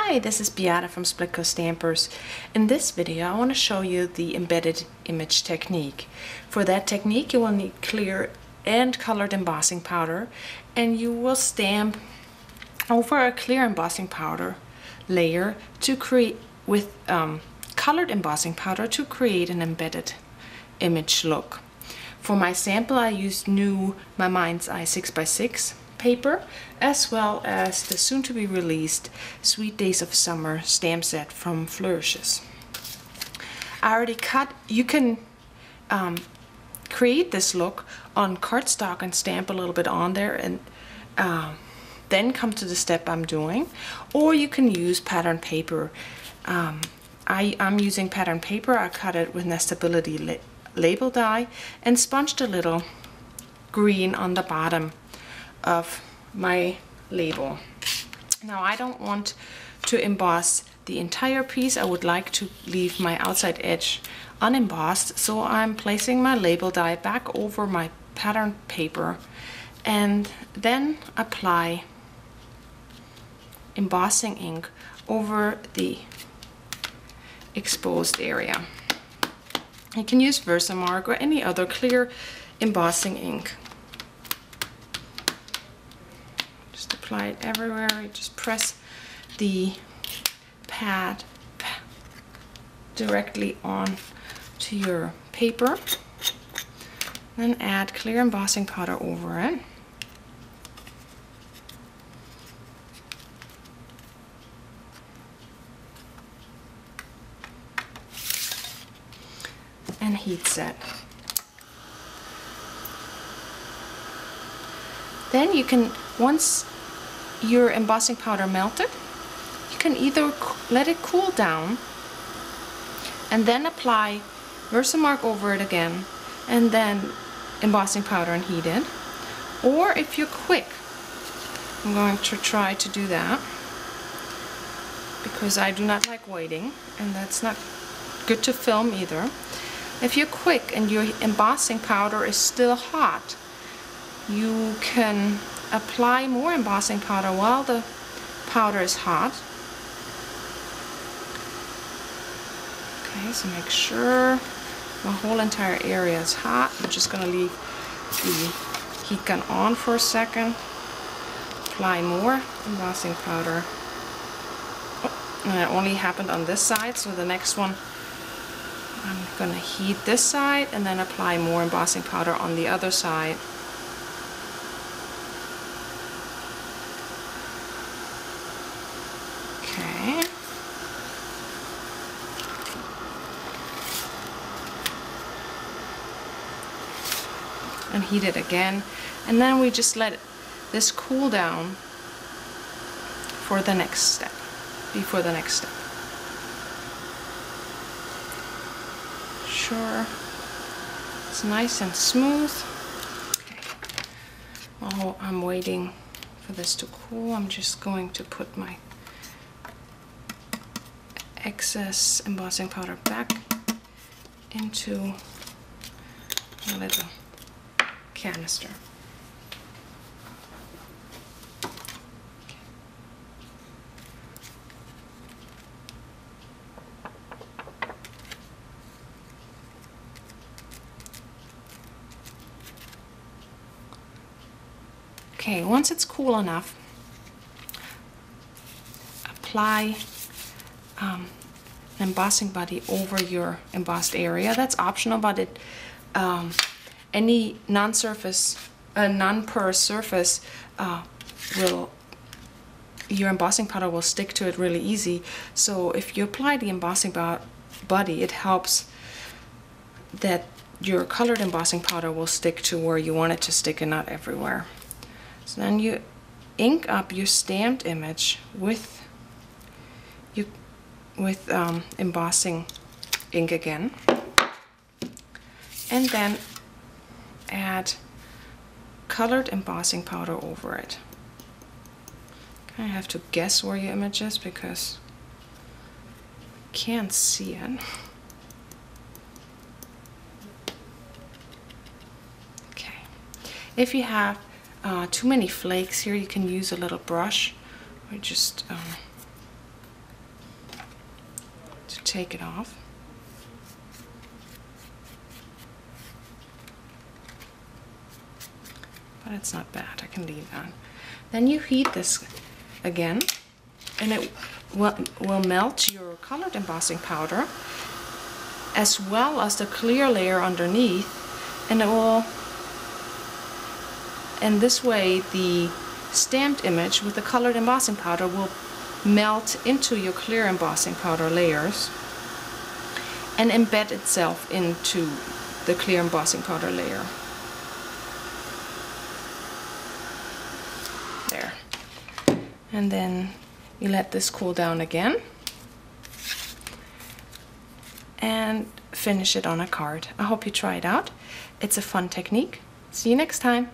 Hi, this is Beata from Splitcoaststampers. In this video I want to show you the embedded image technique. For that technique you will need clear and colored embossing powder, and you will stamp over a clear embossing powder layer to create with colored embossing powder to create an embedded image look. For my sample I used new My Mind's Eye 6x6 paper, as well as the soon-to-be released Sweet Days of Summer stamp set from Flourishes. I already cut. You can create this look on cardstock and stamp a little bit on there and then come to the step I'm doing, or you can use pattern paper. I'm using pattern paper. I cut it with nestability label die and sponged a little green on the bottom of my label. Now I don't want to emboss the entire piece. I would like to leave my outside edge unembossed, so I'm placing my label die back over my pattern paper and then apply embossing ink over the exposed area. You can use Versamark or any other clear embossing ink. Just apply it everywhere. You just press the pad directly on to your paper, then add clear embossing powder over it. And heat set. Then you can, once your embossing powder melted, you can either let it cool down and then apply Versamark over it again and then embossing powder and heat it, or if you're quick, I'm going to try to do that because I do not like waiting, and that's not good to film either. If you're quick and your embossing powder is still hot, you can apply more embossing powder while the powder is hot. Okay, so make sure my whole entire area is hot. I'm just going to leave the heat gun on for a second. Apply more embossing powder. Oh, and it only happened on this side, so the next one I'm going to heat this side and then apply more embossing powder on the other side. Okay. And heat it again. And then we just let this cool down for the next step, before the next step. Sure, it's nice and smooth. Okay. While I'm waiting for this to cool, I'm just going to put my excess embossing powder back into a little canister. Okay, once it's cool enough, apply an embossing buddy over your embossed area. That's optional, but it any non-porous surface your embossing powder will stick to it really easy. So if you apply the embossing buddy, it helps that your colored embossing powder will stick to where you want it to stick and not everywhere. So then you ink up your stamped image with embossing ink again, and then add colored embossing powder over it. I have to guess where your image is because I can't see it. Okay, if you have too many flakes here, you can use a little brush or just take it off. But it's not bad, I can leave it on. Then you heat this again, and it will melt your colored embossing powder as well as the clear layer underneath, and it will, and this way the stamped image with the colored embossing powder will melt into your clear embossing powder layers and embed itself into the clear embossing powder layer. There. And then you let this cool down again and finish it on a card. I hope you try it out. It's a fun technique. See you next time.